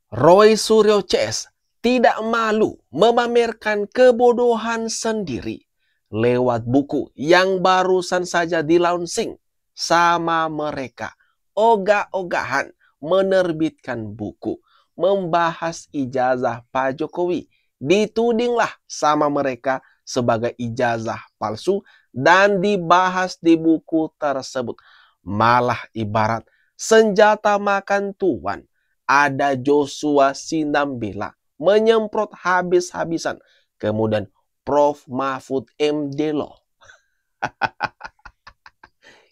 Roy Suryo CS tidak malu memamerkan kebodohan sendiri lewat buku yang barusan saja di-launching sama mereka. Ogah-ogahan menerbitkan buku membahas ijazah Pak Jokowi. Ditudinglah sama mereka sebagai ijazah palsu dan dibahas di buku tersebut. Malah ibarat senjata makan tuan, ada Joshua Sinambela menyemprot habis-habisan. Kemudian Prof. Mahfud MD loh.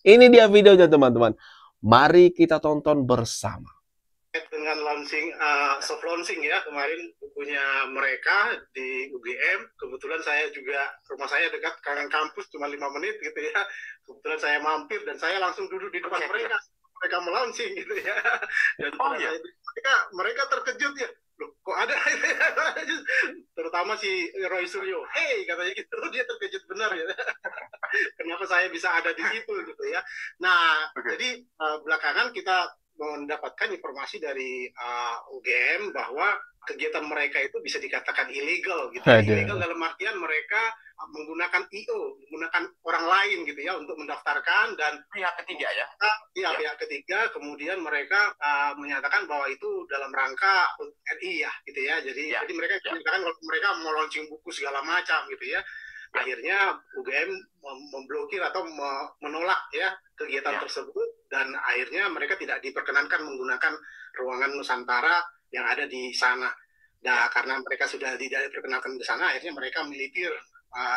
Ini dia videonya teman-teman. Mari kita tonton bersama. Dengan launching, soft launching ya kemarin bukunya mereka di UGM. Kebetulan saya juga, rumah saya dekat kanan kampus cuma 5 menit gitu ya. Kebetulan saya mampir dan saya langsung duduk di depan mereka. Mereka melaunching gitu ya. Dan mereka terkejut ya. Loh, kok ada gitu ya. Terutama si Roy Suryo, hey katanya gitu, dia terkejut benar ya. Kenapa saya bisa ada di situ gitu ya. Nah, jadi belakangan kita mendapatkan informasi dari UGM bahwa kegiatan mereka itu bisa dikatakan ilegal gitu. Ilegal dalam artian mereka menggunakan IO, menggunakan orang lain gitu ya untuk mendaftarkan, dan pihak ketiga ya. Pihak ketiga, kemudian mereka menyatakan bahwa itu dalam rangka RI ya gitu ya. Jadi mereka menyatakan kalau mereka mau launching buku segala macam gitu ya. Akhirnya UGM memblokir atau menolak ya kegiatan tersebut, dan akhirnya mereka tidak diperkenankan menggunakan ruangan Nusantara yang ada di sana. Nah, karena mereka sudah tidak diperkenankan di sana, akhirnya mereka melipir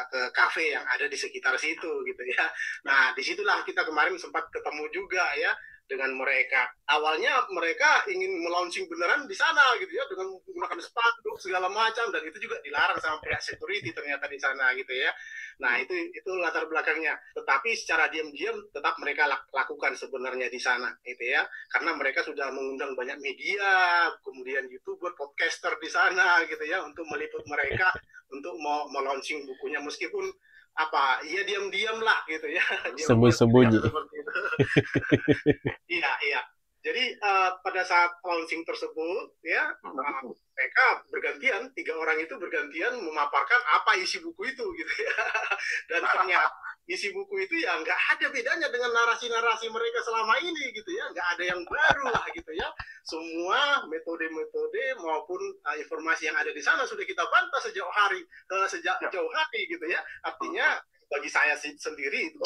ke kafe yang ada di sekitar situ gitu ya. Nah, disitulah kita kemarin sempat ketemu juga ya dengan mereka. Awalnya mereka ingin melaunching beneran di sana gitu ya, dengan menggunakan spanduk segala macam, dan itu juga dilarang sama pihak security ternyata di sana gitu ya. Nah, itu latar belakangnya. Tetapi secara diam-diam tetap mereka lakukan sebenarnya di sana gitu ya. Karena mereka sudah mengundang banyak media, kemudian YouTuber, podcaster di sana gitu ya, untuk meliput mereka untuk mau launching bukunya, meskipun ya diam-diam lah gitu ya. Sembunyi-sembunyi. Iya. Jadi pada saat launching tersebut ya, mereka bergantian, 3 orang itu bergantian memaparkan apa isi buku itu gitu ya. Dan ternyata isi buku itu ya nggak ada bedanya dengan narasi-narasi mereka selama ini gitu ya, nggak ada yang baru lah gitu ya. Semua metode-metode maupun informasi yang ada di sana sudah kita bantah sejak jauh hari gitu ya. Artinya bagi saya sendiri itu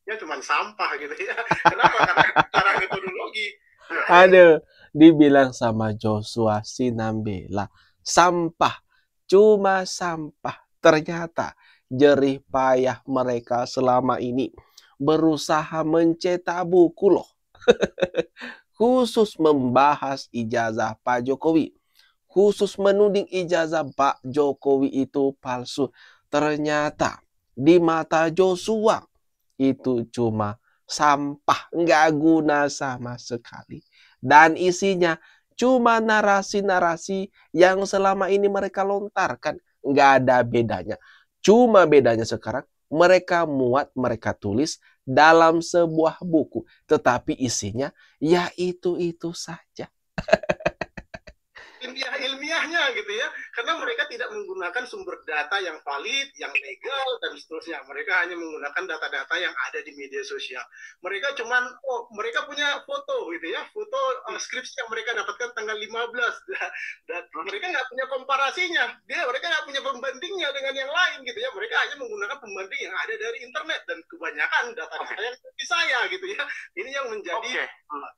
ya cuma sampah gitu ya. Kenapa? Karena cara metodologi. Aduh, dibilang sama Joshua Sinambela, sampah, cuma sampah. Ternyata jerih payah mereka selama ini berusaha mencetak buku loh. Khusus membahas ijazah Pak Jokowi. Khusus menuding ijazah Pak Jokowi itu palsu. Ternyata di mata Joshua itu cuma sampah, nggak guna sama sekali. Dan isinya cuma narasi-narasi yang selama ini mereka lontarkan. Nggak ada bedanya. Cuma bedanya sekarang mereka muat, mereka tulis dalam sebuah buku. Tetapi isinya ya itu-itu saja. Ilmiahnya gitu ya, karena mereka tidak menggunakan sumber data yang valid, yang legal, dan seterusnya. Mereka hanya menggunakan data-data yang ada di media sosial. Mereka cuman, mereka punya foto gitu ya, foto skripsi yang mereka dapatkan tanggal 15, dan mereka nggak punya komparasinya, mereka nggak punya pembandingnya dengan yang lain gitu ya. Mereka hanya menggunakan pembanding yang ada dari internet, dan kebanyakan data-data yang di saya gitu ya. Ini yang menjadi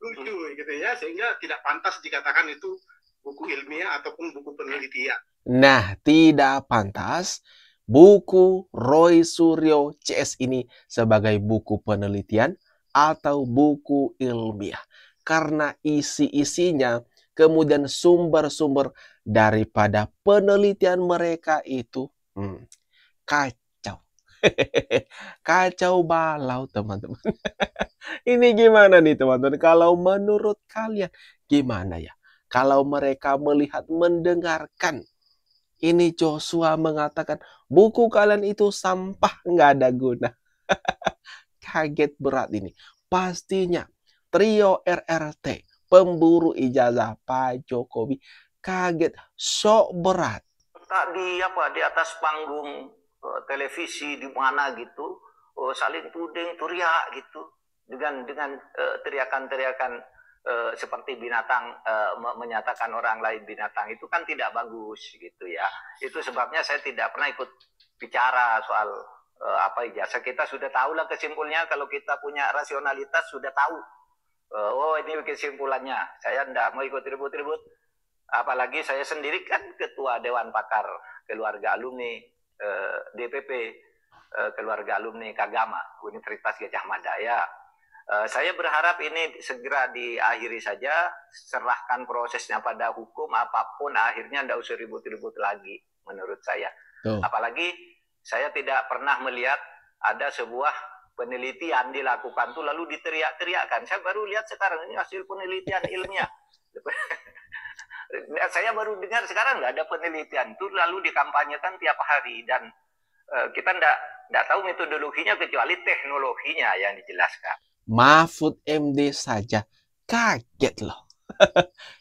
lucu gitu ya, sehingga tidak pantas dikatakan itu buku ilmiah ataupun buku penelitian. Nah, tidak pantas buku Roy Suryo CS ini sebagai buku penelitian atau buku ilmiah. Karena isi-isinya, kemudian sumber-sumber daripada penelitian mereka itu kacau. Kacau balau, teman-teman. Ini gimana nih, teman-teman? Kalau menurut kalian, gimana ya? Kalau mereka melihat, mendengarkan ini Joshua mengatakan buku kalian itu sampah, nggak ada guna. Kaget berat ini. Pastinya trio RRT, pemburu ijazah Pak Jokowi, kaget, sok berat. Tak di atas panggung televisi di mana gitu, saling tuding, teriak gitu dengan teriakan-teriakan seperti binatang menyatakan orang lain binatang, itu kan tidak bagus gitu ya. Itu sebabnya saya tidak pernah ikut bicara soal ijazah. Kita sudah tahu lah kesimpulannya, kalau kita punya rasionalitas sudah tahu. Oh ini kesimpulannya, saya tidak mau ikut ribut-ribut. Apalagi saya sendiri kan ketua Dewan Pakar Keluarga Alumni DPP Keluarga Alumni Kagama Universitas Gadjah Mada ya. Saya berharap ini segera diakhiri saja, serahkan prosesnya pada hukum, apapun akhirnya tidak usah ribut-ribut lagi menurut saya. Apalagi saya tidak pernah melihat ada sebuah penelitian dilakukan tuh lalu diteriak-teriakkan. Saya baru lihat sekarang ini hasil penelitian ilmiah. Saya baru dengar sekarang nggak ada penelitian itu lalu dikampanyekan tiap hari, dan kita nggak tahu metodologinya kecuali teknologinya yang dijelaskan. Mahfud MD saja kaget loh.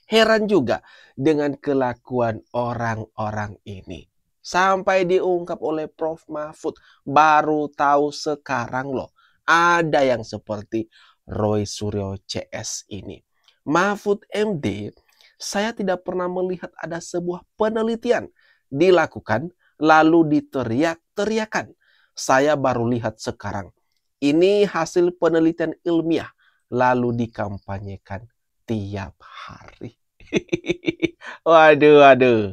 Heran juga dengan kelakuan orang-orang ini. Sampai diungkap oleh Prof. Mahfud, baru tahu sekarang loh ada yang seperti Roy Suryo CS ini. Mahfud MD, saya tidak pernah melihat ada sebuah penelitian dilakukan lalu diteriak-teriakan. Saya baru lihat sekarang. Ini hasil penelitian ilmiah lalu dikampanyekan tiap hari. Waduh.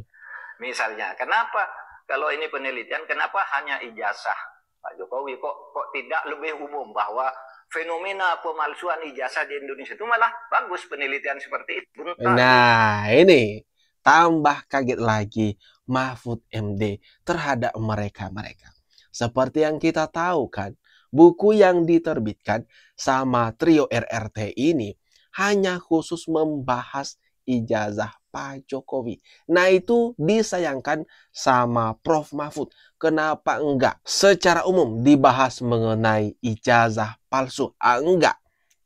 Misalnya, kenapa kalau ini penelitian, kenapa hanya ijazah Pak Jokowi? Kok tidak lebih umum bahwa fenomena pemalsuan ijazah di Indonesia itu malah bagus penelitian seperti itu. Nah, ini tambah kaget lagi Mahfud MD terhadap mereka-mereka. Seperti yang kita tahu kan, buku yang diterbitkan sama trio RRT ini hanya khusus membahas ijazah Pak Jokowi. Nah itu disayangkan sama Prof. Mahfud. Kenapa enggak secara umum dibahas mengenai ijazah palsu? Enggak.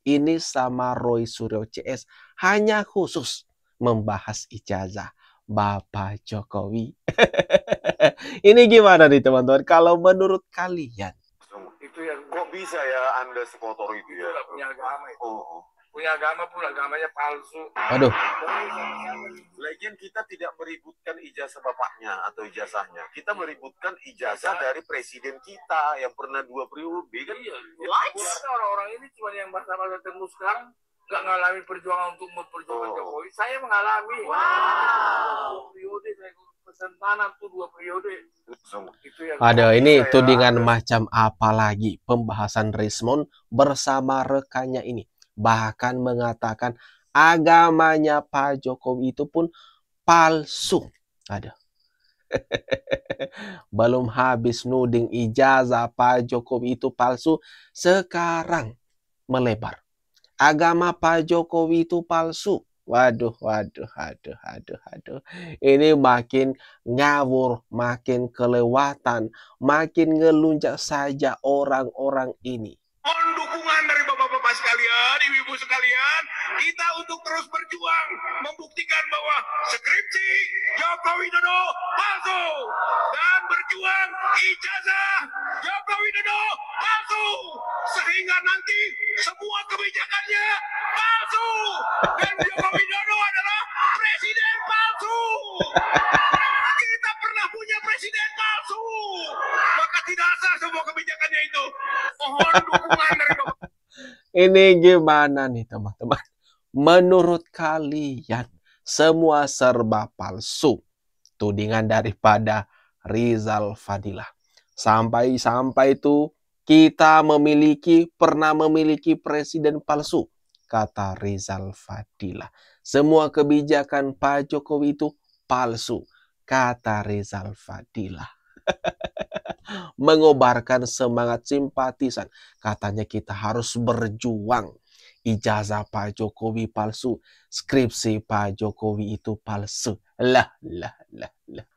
Ini sama Roy Suryo CS hanya khusus membahas ijazah Bapak Jokowi. Ini gimana nih teman-teman? Kalau menurut kalian? Itu yang kok bisa ya Anda sekotor itu ya? Itu punya agama itu. Punya agama pun agamanya palsu. Aduh. Lagian kita tidak meributkan ijazah bapaknya atau ijazahnya. Kita meributkan ijazah dari presiden kita yang pernah 2 periode kan? Iya. Orang-orang ini cuma yang bahasa-bahasa temu sekarang nggak ngalami perjuangan untuk memperjuangkan Jokowi. Saya mengalami. Wow. 2 periode saya pesan tanam tuh 2 periode. Itu yang ada ini tudingan macam apa lagi? Pembahasan Rismond bersama rekannya ini bahkan mengatakan agamanya Pak Jokowi itu pun palsu. Ada. Belum habis nuding ijazah Pak Jokowi itu palsu, sekarang melebar. Agama Pak Jokowi itu palsu. Waduh. Ini makin ngawur, makin kelewatan, makin ngelunjak saja orang-orang ini. Mohon dukungan dari bapak-bapak sekalian, ibu-ibu sekalian, kita untuk terus berjuang membuktikan bahwa skripsi Joko Widodo palsu dan berjuang ijazah Joko Widodo palsu, sehingga nanti semua kebijakannya palsu dan Joko Widodo adalah presiden palsu. Kita pernah punya presiden palsu, maka tidak sah semua kebijakannya itu. Mohon dukungan dari bapak. Ini gimana nih teman-teman? Menurut kalian semua serba palsu? Tudingan daripada Rizal Fadilah. Sampai itu kita pernah memiliki presiden palsu, kata Rizal Fadilah. Semua kebijakan Pak Jokowi itu palsu, kata Rizal Fadilah. Mengobarkan semangat simpatisan. Katanya kita harus berjuang. Ijazah Pak Jokowi palsu, skripsi Pak Jokowi itu palsu. Lah.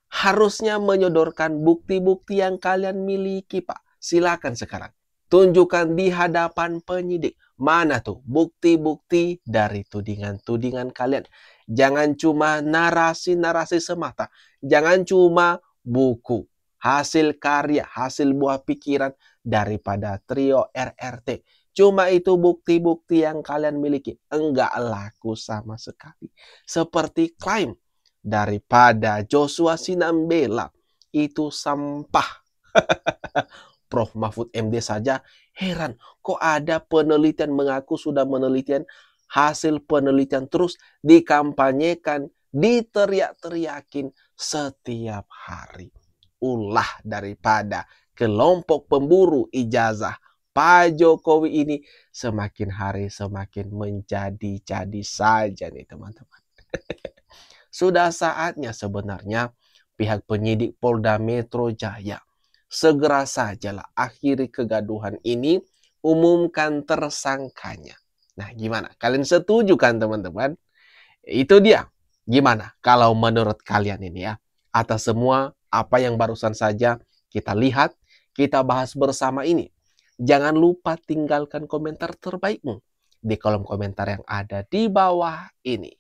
Harusnya menyodorkan bukti-bukti yang kalian miliki, Pak. Silakan sekarang. Tunjukkan di hadapan penyidik. Mana tuh bukti-bukti dari tudingan-tudingan kalian? Jangan cuma narasi-narasi semata. Jangan cuma buku, hasil karya, hasil buah pikiran daripada trio RRT. Cuma itu bukti-bukti yang kalian miliki. Enggak laku sama sekali. Seperti klaim daripada Joshua Sinambela. Itu sampah. Prof. Mahfud MD saja heran. Kok ada penelitian mengaku sudah menelitian, hasil penelitian terus dikampanyekan, diteriak-teriakin setiap hari. Ulah daripada kelompok pemburu ijazah Pak Jokowi ini semakin hari semakin menjadi-jadi saja nih teman-teman. Sudah saatnya sebenarnya pihak penyidik Polda Metro Jaya segera sajalah akhiri kegaduhan ini, umumkan tersangkanya. Nah, gimana? Kalian setuju kan teman-teman? Itu dia. Gimana kalau menurut kalian ini ya? Atas semua apa yang barusan saja kita lihat, kita bahas bersama ini. Jangan lupa tinggalkan komentar terbaikmu di kolom komentar yang ada di bawah ini.